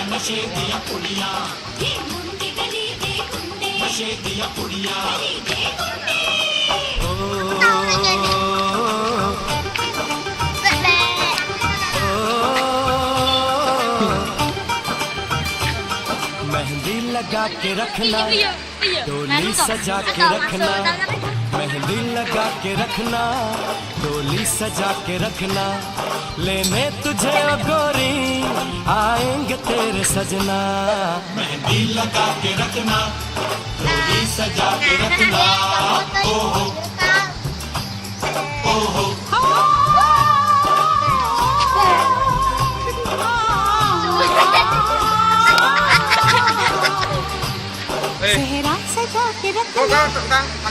नशे दिया कुड़िया, ये मुंडी गली दे गुंडे, नशे दिया कुड़िया। गली दे गुंडे। मेहंदी लगा के रखना, डोली सजा के रखना, मेहंदी लगा के रखना, डोली सजा के रखना, लेने तुझे ओ गोरी आएंगे तेरे सजना। मेहंदी लगा के रखना, डोली सजा के रखना, ओहो ओहो। सेहरा सजा के रखना,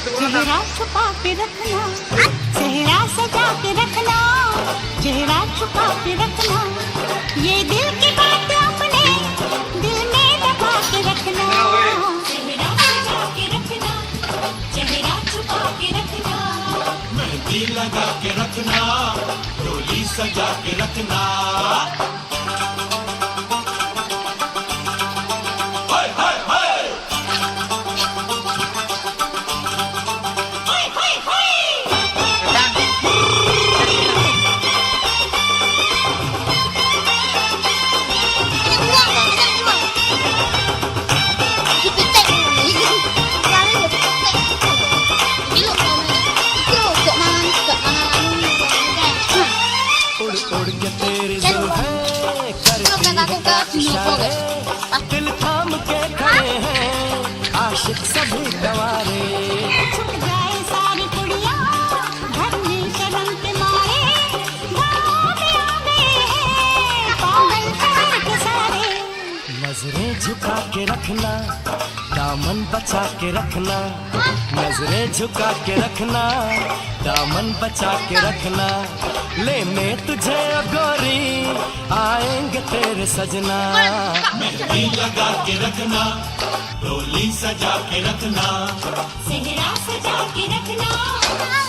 चेहरा छुपा के रखना, सेहरा सजा के रखना, चेहरा छुपा के रखना, ये दिल की बात अपने दिल में दबा के रखना। सेहरा सजा के रखना, चेहरा छुपा के रखना, मेहंदी लगा के रखना, डोली सजा के रखना। उड़ के तेरी जुल्फें करती है इशारे, दिल थाम के खड़े हैं आशिक सभी गवारे। छुप जाए सारी कुड़ियाँ घर में शर्म के मारे, गाँव में आ गए हैं पागल शहर के सारे। नजरें झुका के रखना, दामन बचा के रखना, नजरें झुका के रखना, दामन बचा के रखना, लेने तुझे ओ गोरी आएंगे तेरे सजना। मेहंदी लगा के रखना, डोली सजा के रखना, सेहरा सजा के रखना,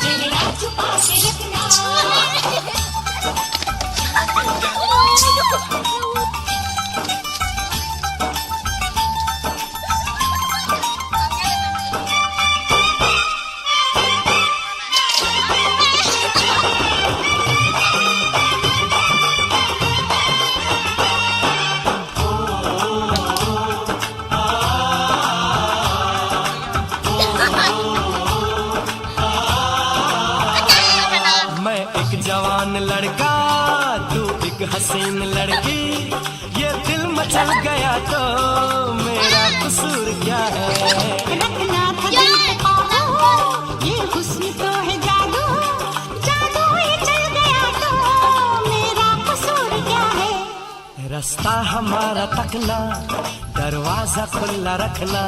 चेहरा छुपा के रखना। मैं एक जवान लड़का, तू एक हसीन लड़की, ये दिल मचल गया तो मेरा कसूर क्या है। रखना था दिल पे काबू, ये हुस्न तो है जादू, जादू ये चल गया तो मेरा कसूर क्या है। रास्ता हमारा तकना, दरवाजा खुला रखना,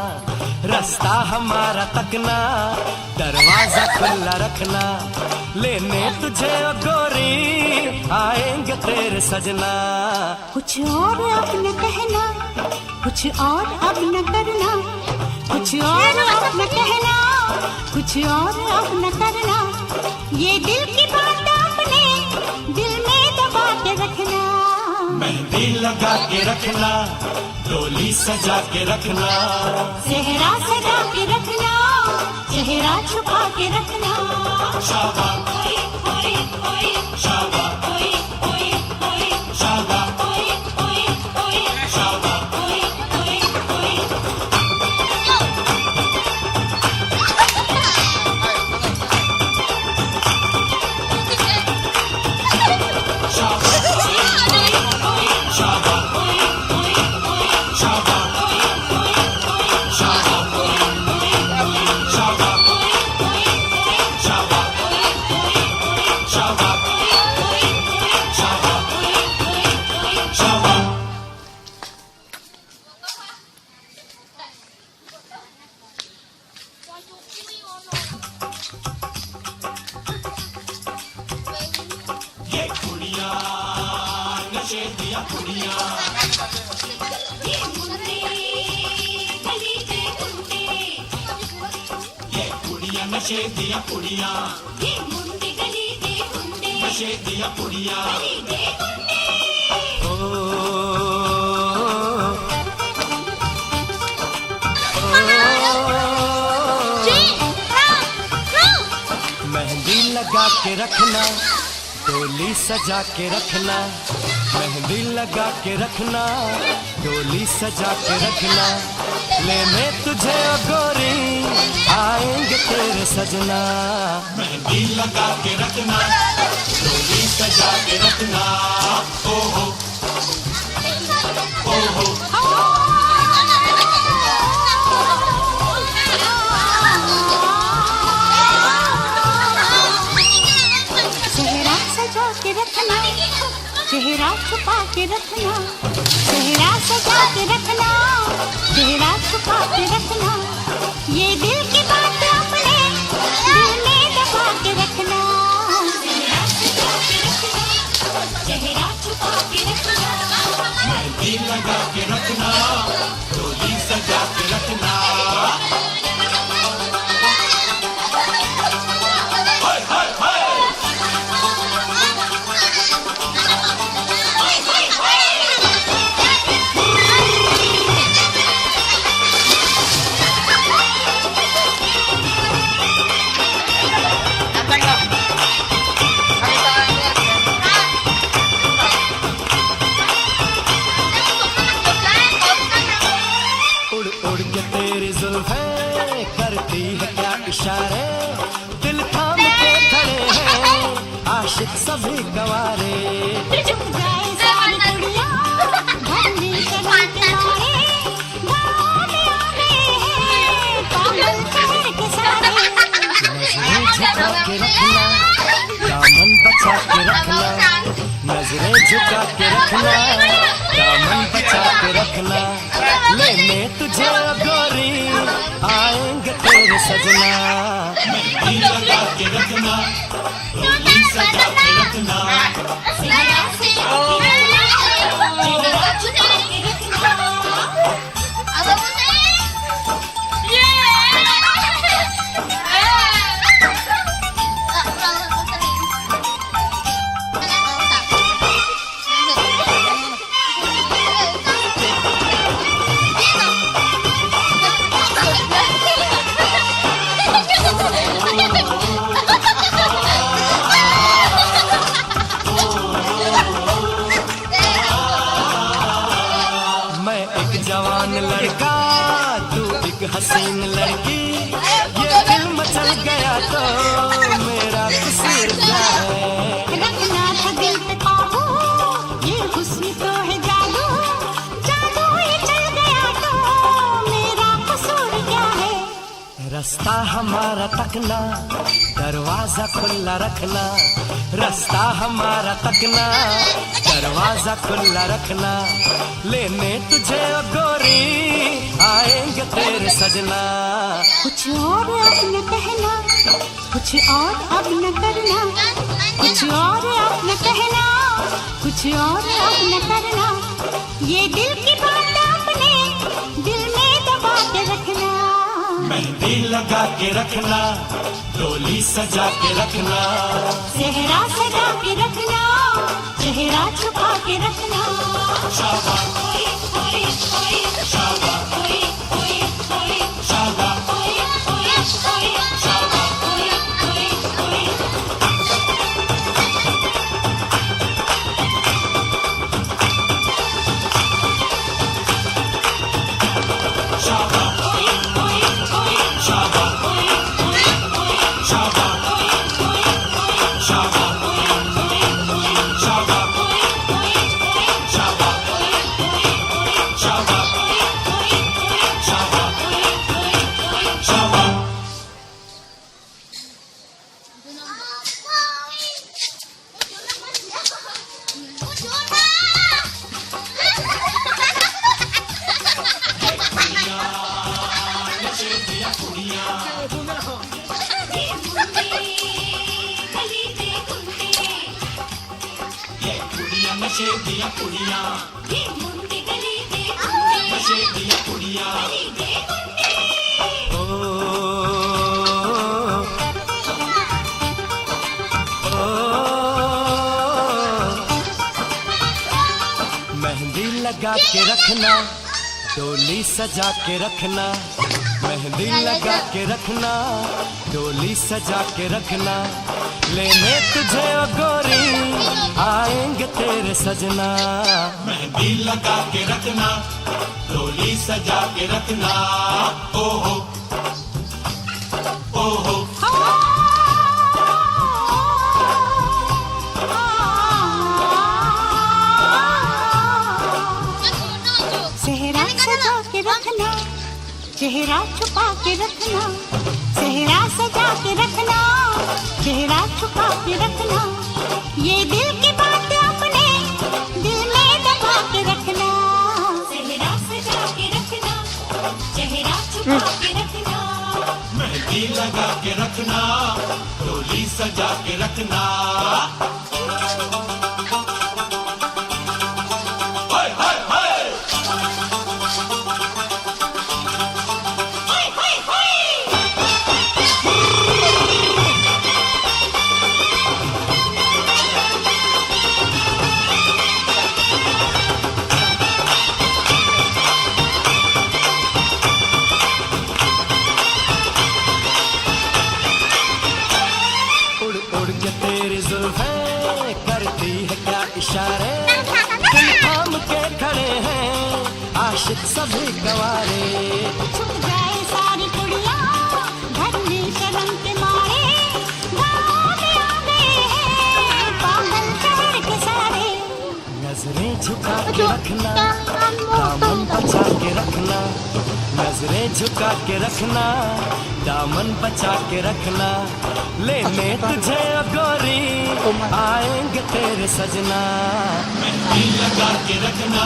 रास्ता हमारा तकना, दरवाजा खुला रखना, लेने तुझे ओ गोरी आएंगे तेरे सजना। कुछ और अब न कहना, कुछ और अब न करना, कुछ और अब न कहना, कुछ और अब न करना, ये दिल की बात अपने दिल में दबा के रखना। मेहंदी लगा के रखना, डोली सजा के रखना, सेहरा सजा के रखना, चेहरा छुपा के रखना। शाबा ओए ओए ओए शाबा ओए ओए ओए शाबा ओए ओए ओए शाबा। ओए ओए ओए। नशे दिया कुड़िया, ये मुंडे गली दे गुंडे, ये कुड़िया नशे दिया कुड़िया, ये मुंडे गली दे गुंडे, नशे दिया कुड़िया। गली दे गुंडे। ओ के रखना, डोली सजा के रखना, मेहंदी लगा के रखना, डोली सजा के रखना, लेने तुझे ओ गोरी आएंगे तेरे सजना। मेहंदी लगा के रखना, डोली सजा के रखना, ओ हो ओ हो। चेहरा सजा के रखना, चेहरा छुपा के रखना, चेहरा सजा के रखना, चेहरा छुपा के रखना, ये दिल की बात अपने दिल में दबा के रखना। चेहरा छुपा के रखना, मेहंदी लगा के रखना, डोली सजा के रखना। उड़ उड़ के तेरी जुल्फें करती है क्या इशारे, दिल थाम के खड़े हैं आशिक सभी गवारे। झुक जाए सारी कुड़ियाँ, भरने कदम के मारे, गाँव में आ गए हैं पागल शहर के सारे। नजरें झुका के रखना, दामन बचा के रखना, नजरें झुका के रखना, दामन बचा के रखना, लेने तुझे ओ गोरी आएंगे तेरे सजना। मेहंदी लगा के रखना, डोली सजा के रखना। मैं एक जवान लड़का, तू एक हसीन लड़की, ये दिल मचल गया तो मेरा कसूर क्या है। रखना था दिल पे काबू, ये हुस्न तो है जादू, जादू ये चल गया तो मेरा कसूर क्या है। रास्ता हमारा तकना, दरवाजा खुला रखना, रास्ता हमारा तकना, दरवाजा खुला रखना, लेने तुझे ओ गोरी आएंगे तेरे सजना। कुछ और अब न कहना, कुछ और अब न करना, कुछ और अब न कहना, कुछ और अब न करना, ये दिल की बात अपने दिल में दबा के रखना। मेहंदी लगा के रखना, डोली सजा के रखना। चेहरा सजा के रखना, चेहरा छुपा के रखना। शाबाश शाबाश शाबाश नशे दिया कुड़िया, नशे दिया कुड़िया। मेहंदी लगा के रखना, डोली सजा के रखना, मेहंदी लगा के रखना, डोली सजा के रखना, लेने तुझे ओ गोरी आएंगे तेरे सजना। मेहंदी लगा के रखना, डोली सजा के रखना, ओहो ओहो। सेहरा सजा के रखना, चेहरा छुपा के रखना, सेहरा सजा के रखना, चेहरा छुपा के रखना, ये दिल की बात अपने दिल में दबा के रखना। सेहरा सजा के रखना, चेहरा छुपा के रखना, मेहंदी लगा के रखना, डोली सजा के रखना। हाय हाय हाय उड़ उड़ के तेरी जुल्फें करती है क्या इशारे, दिल थाम के खड़े हैं आशिक सभी गवारे। छुप जाए सारी कुड़ियाँ घर में शर्म के मारे, गाँव में आ गए हैं पागल शहर के सारे। नजरें झुका के रखना, दामन बचा के रखना, नजरें झुका के रखना, दामन बचा के रखना, लेने तुझे ओ गोरी आएंगे तेरे सजना। मेहंदी लगा के रखना,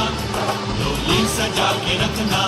डोली सजा के रखना,